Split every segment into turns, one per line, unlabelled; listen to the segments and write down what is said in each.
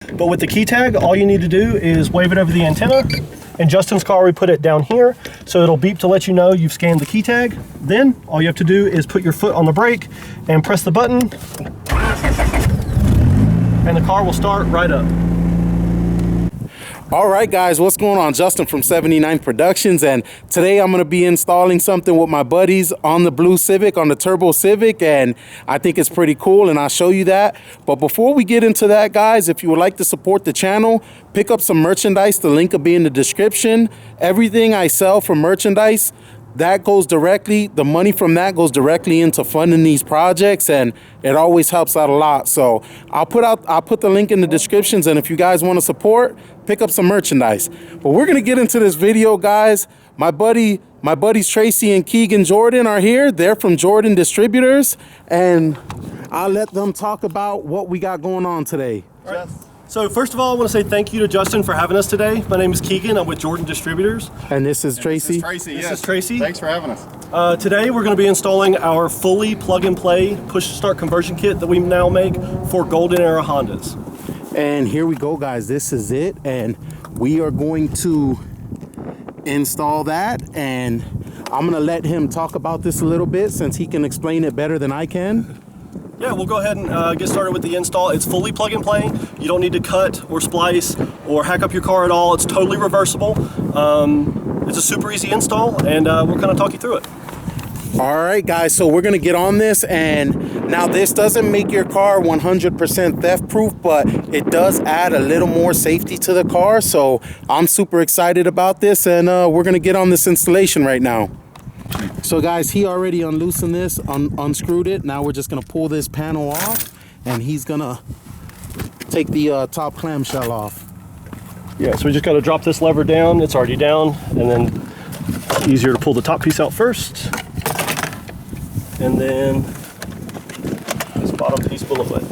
But with the key tag, all you need to do is wave it over the antenna. In Justin's car, we put it down here, so it'll beep to let you know you've scanned the key tag. Then all you have to do is put your foot on the brake and press the button, and the car will start right up.
All right, guys, what's going on? Justin from 79 Productions, and today I'm going to be installing something with my buddies on the blue Civic, on the turbo Civic, and I think it's pretty cool, and I'll show you that. But before we get into that, guys, if you would like to support the channel, pick up some merchandise. The link will be in the description. Everything I sell from merchandise, that goes directly, the money from that goes directly into funding these projects, and it always helps out a lot. So I'll put the link in the descriptions, and if you guys want to support, pick up some merchandise. But we're gonna get into this video, guys. My buddies Tracy and Keegan Jordan are here. They're from Jordan Distributors, and I'll let them talk about what we got going on today.
All right. So first of all, I want to say thank you to Justin for having us today. My name is Keegan. I'm with Jordan Distributors.
And this is Tracy.
This is Tracy.
Thanks
for having us.
Today we're going to be installing our fully plug-and-play push-to-start conversion kit that we now make for Golden Era Hondas.
And here we go, guys. This is it, and we are going to install that, and I'm going to let him talk about this a little bit since he can explain it better than I can.
Yeah, we'll go ahead and get started with the install. It's fully plug and play. You don't need to cut or splice or hack up your car at all. It's totally reversible. It's a super easy install, and we'll kind of talk you through it.
All right, guys, so we're gonna get on this, and now this doesn't make your car 100% theft proof, but it does add a little more safety to the car. So I'm super excited about this, and we're gonna get on this installation right now. So guys, he already unloosened this, unscrewed it. Now we're just gonna pull this panel off, and he's gonna take the top clamshell off.
Yeah, so we just gotta drop this lever down. It's already down, and then easier to pull the top piece out first. And then this bottom piece below it.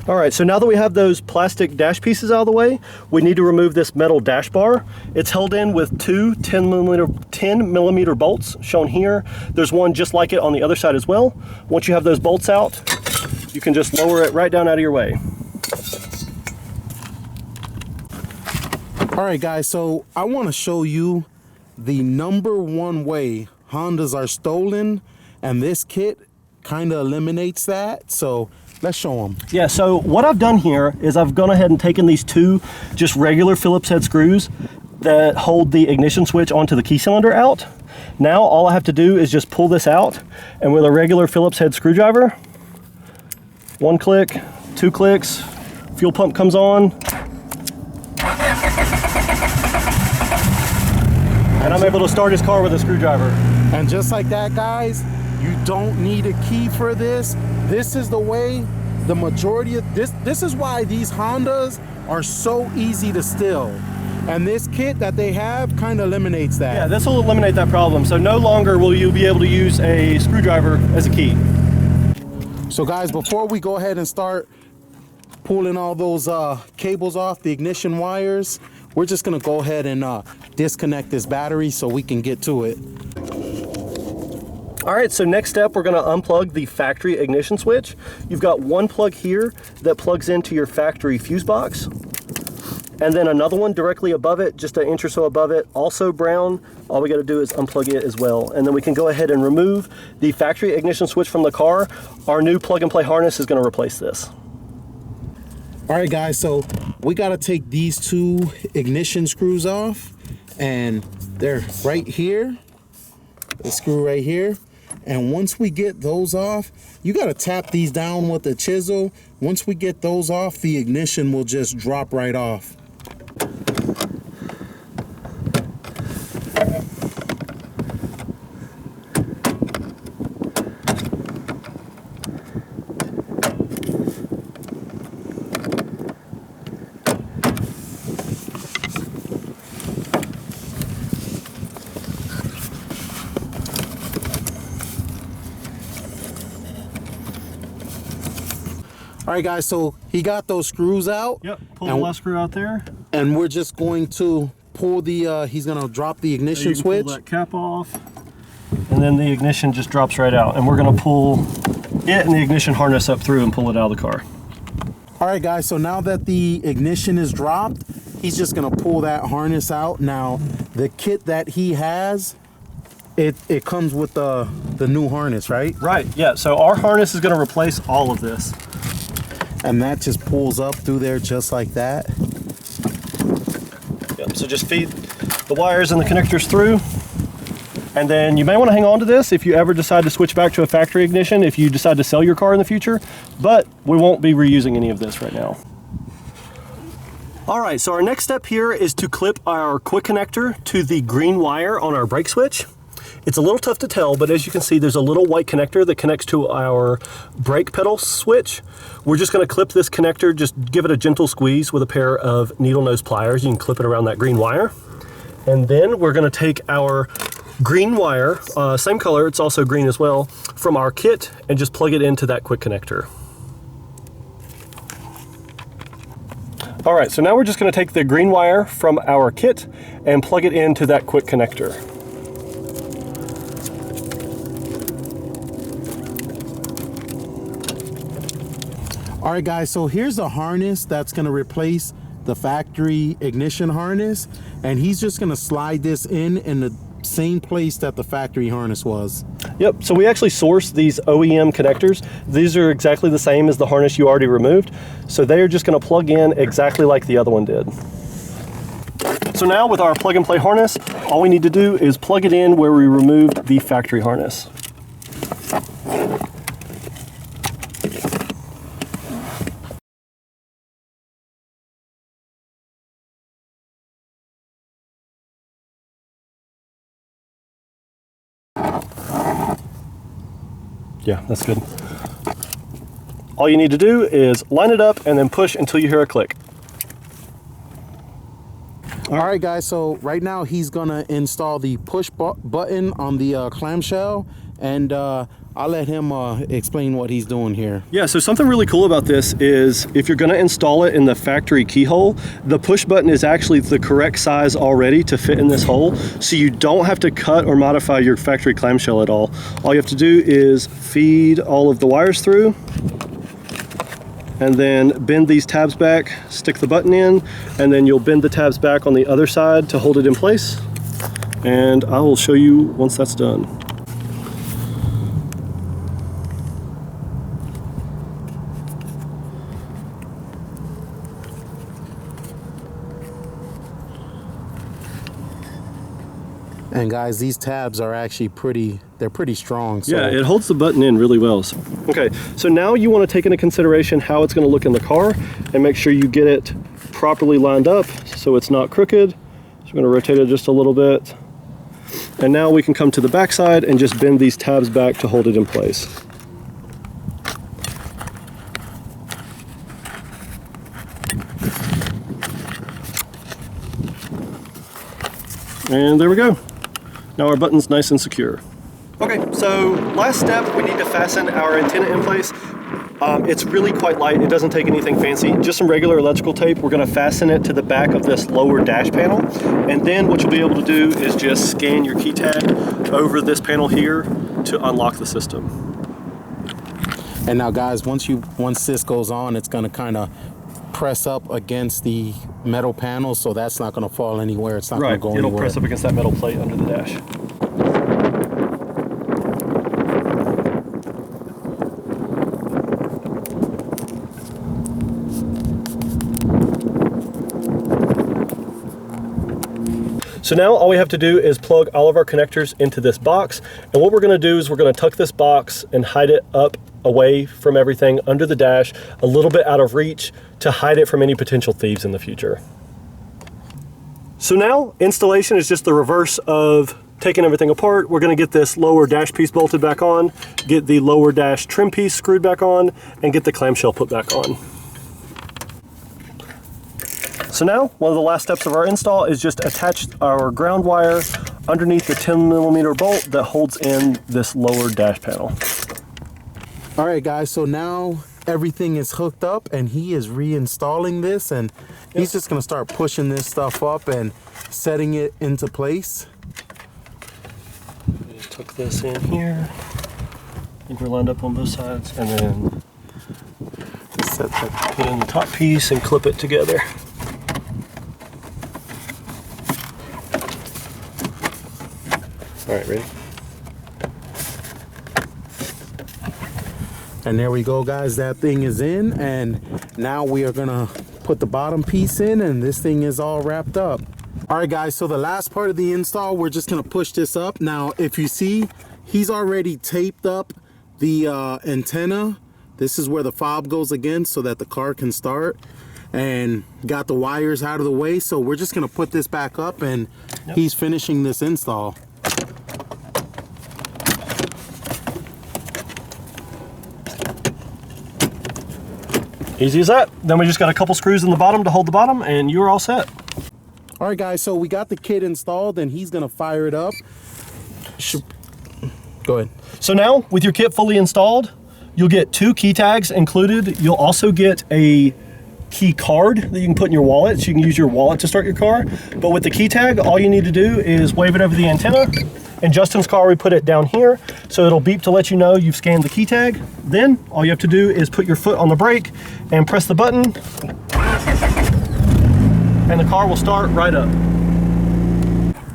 All right, so now that we have those plastic dash pieces out of the way, we need to remove this metal dash bar. It's held in with two 10 millimeter bolts shown here. There's one just like it on the other side as well. Once you have those bolts out, you can just lower it right down out of your way.
All right, guys, so I want to show you the #1 way Hondas are stolen, and this kit kind of eliminates that. So let's show them.
Yeah, so what I've done here is I've gone ahead and taken these two just regular Phillips head screws that hold the ignition switch onto the key cylinder out. Now all I have to do is just pull this out, and with a regular Phillips head screwdriver, 1 click, 2 clicks, fuel pump comes on, and I'm able to start his car with a screwdriver.
And just like that, guys, you don't need a key for this. This is the way the majority of this is why these Hondas are so easy to steal. And this kit that they have kind of eliminates that.
Yeah, this will eliminate that problem. So no longer will you be able to use a screwdriver as a key.
So guys, before we go ahead and start pulling all those cables off, the ignition wires, we're just gonna go ahead and disconnect this battery so we can get to it.
All right, so next step, we're gonna unplug the factory ignition switch. You've got one plug here that plugs into your factory fuse box, and then another one directly above it, just an inch or so above it, also brown. All we gotta do is unplug it as well. And then we can go ahead and remove the factory ignition switch from the car. Our new plug and play harness is gonna replace this.
All right, guys, so we gotta take these two ignition screws off, and they're right here. The screw right here. And once we get those off, you gotta tap these down with a chisel. Once we get those off, the ignition will just drop right off. All right, guys, so he got those screws out.
Yep, pull the last screw out there.
And we're just going to pull the, he's gonna drop the ignition switch.
Pull that cap off, and then the ignition just drops right out. And we're gonna pull it and the ignition harness up through and pull it out of the car.
All right, guys, so now that the ignition is dropped, he's just gonna pull that harness out. Now, the kit that he has, it comes with the new harness, right?
Right, yeah, so our harness is gonna replace all of this.
And that just pulls up through there just like that.
Yep, so just feed the wires and the connectors through. And then you may want to hang on to this if you ever decide to switch back to a factory ignition, if you decide to sell your car in the future, but we won't be reusing any of this right now. All right, so our next step here is to clip our quick connector to the green wire on our brake switch. It's a little tough to tell, but as you can see, there's a little white connector that connects to our brake pedal switch. We're just gonna clip this connector, just give it a gentle squeeze with a pair of needle nose pliers. You can clip it around that green wire. And then we're gonna take our green wire, same color, it's also green as well, from our kit and just plug it into that quick connector. All right, so now we're just gonna take the green wire from our kit and plug it into that quick connector.
All right, guys, so here's a harness that's gonna replace the factory ignition harness, and he's just gonna slide this in the same place that the factory harness was.
Yep, so we actually sourced these OEM connectors. These are exactly the same as the harness you already removed. So they are just gonna plug in exactly like the other one did. So now with our plug and play harness, all we need to do is plug it in where we removed the factory harness. Yeah, that's good. All you need to do is line it up and then push until you hear a click.
All right, guys, so right now he's gonna install the push button on the clamshell, and I'll let him explain what he's doing here.
Yeah, so something really cool about this is if you're gonna install it in the factory keyhole, the push button is actually the correct size already to fit in this hole, so you don't have to cut or modify your factory clamshell at all. All you have to do is feed all of the wires through, and then bend these tabs back, stick the button in, and then you'll bend the tabs back on the other side to hold it in place. And I will show you once that's done.
And guys, these tabs are actually pretty strong. So.
Yeah, it holds the button in really well. So, okay, so now you want to take into consideration how it's going to look in the car and make sure you get it properly lined up so it's not crooked. So we're going to rotate it just a little bit. And now we can come to the back side and just bend these tabs back to hold it in place. And there we go. Now our button's nice and secure. Okay, so last step, we need to fasten our antenna in place. It's really quite light. It doesn't take anything fancy. Just some regular electrical tape. We're going to fasten it to the back of this lower dash panel. And then what you'll be able to do is just scan your key tag over this panel here to unlock the system.
And now, guys, once this goes on, it's going to kind of press up against the metal panel, so that's not going to fall anywhere. It's not going to go anywhere.
It'll press up against that metal plate under the dash. So now all we have to do is plug all of our connectors into this box. And what we're going to do is we're going to tuck this box and hide it up away from everything under the dash, a little bit out of reach to hide it from any potential thieves in the future. So now installation is just the reverse of taking everything apart. We're going to get this lower dash piece bolted back on, get the lower dash trim piece screwed back on, and get the clamshell put back on. So now, one of the last steps of our install is just attach our ground wire underneath the 10mm bolt that holds in this lower dash panel.
All right, guys, so now everything is hooked up and he is reinstalling this, and he's just gonna start pushing this stuff up and setting it into place.
Just tuck this in here. I think we're lined up on both sides, and then Put in the top piece and clip it together. All right, ready?
And there we go, guys. That thing is in, and now we are gonna put the bottom piece in, and this thing is all wrapped up. All right, guys, so the last part of the install, we're just gonna push this up. Now, if you see, he's already taped up the antenna. This is where the fob goes again so that the car can start, and got the wires out of the way. So we're just gonna put this back up, and he's finishing this install.
Easy as that. Then we just got a couple screws in the bottom to hold the bottom, and you're all set.
All right, guys, so we got the kit installed, and he's gonna fire it up. Go ahead.
So now, with your kit fully installed, you'll get 2 key tags included. You'll also get a key card that you can put in your wallet, so you can use your wallet to start your car. But with the key tag, all you need to do is wave it over the antenna. In Justin's car, we put it down here, so it'll beep to let you know you've scanned the key tag. Then, all you have to do is put your foot on the brake and press the button, and the car will start right up.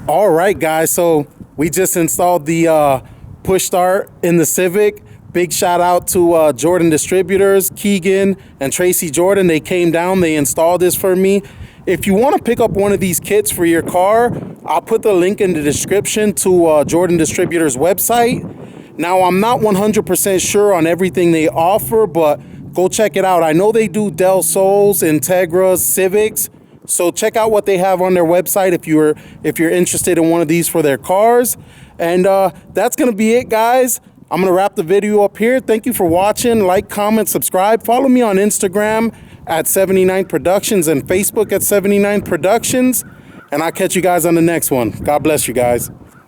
All right, guys, so we just installed the push start in the Civic. Big shout out to Jordan Distributors, Keegan and Tracy Jordan. They came down, they installed this for me. If you want to pick up one of these kits for your car, I'll put the link in the description to Jordan Distributors website. Now, I'm not 100% sure on everything they offer, but go check it out. I know they do Del Sols, Integras, Civics. So check out what they have on their website if you're interested in one of these for their cars. And that's gonna be it, guys. I'm gonna wrap the video up here. Thank you for watching. Like, comment, subscribe. Follow me on Instagram at 79 Productions and Facebook at 79 Productions. And I'll catch you guys on the next one. God bless you guys.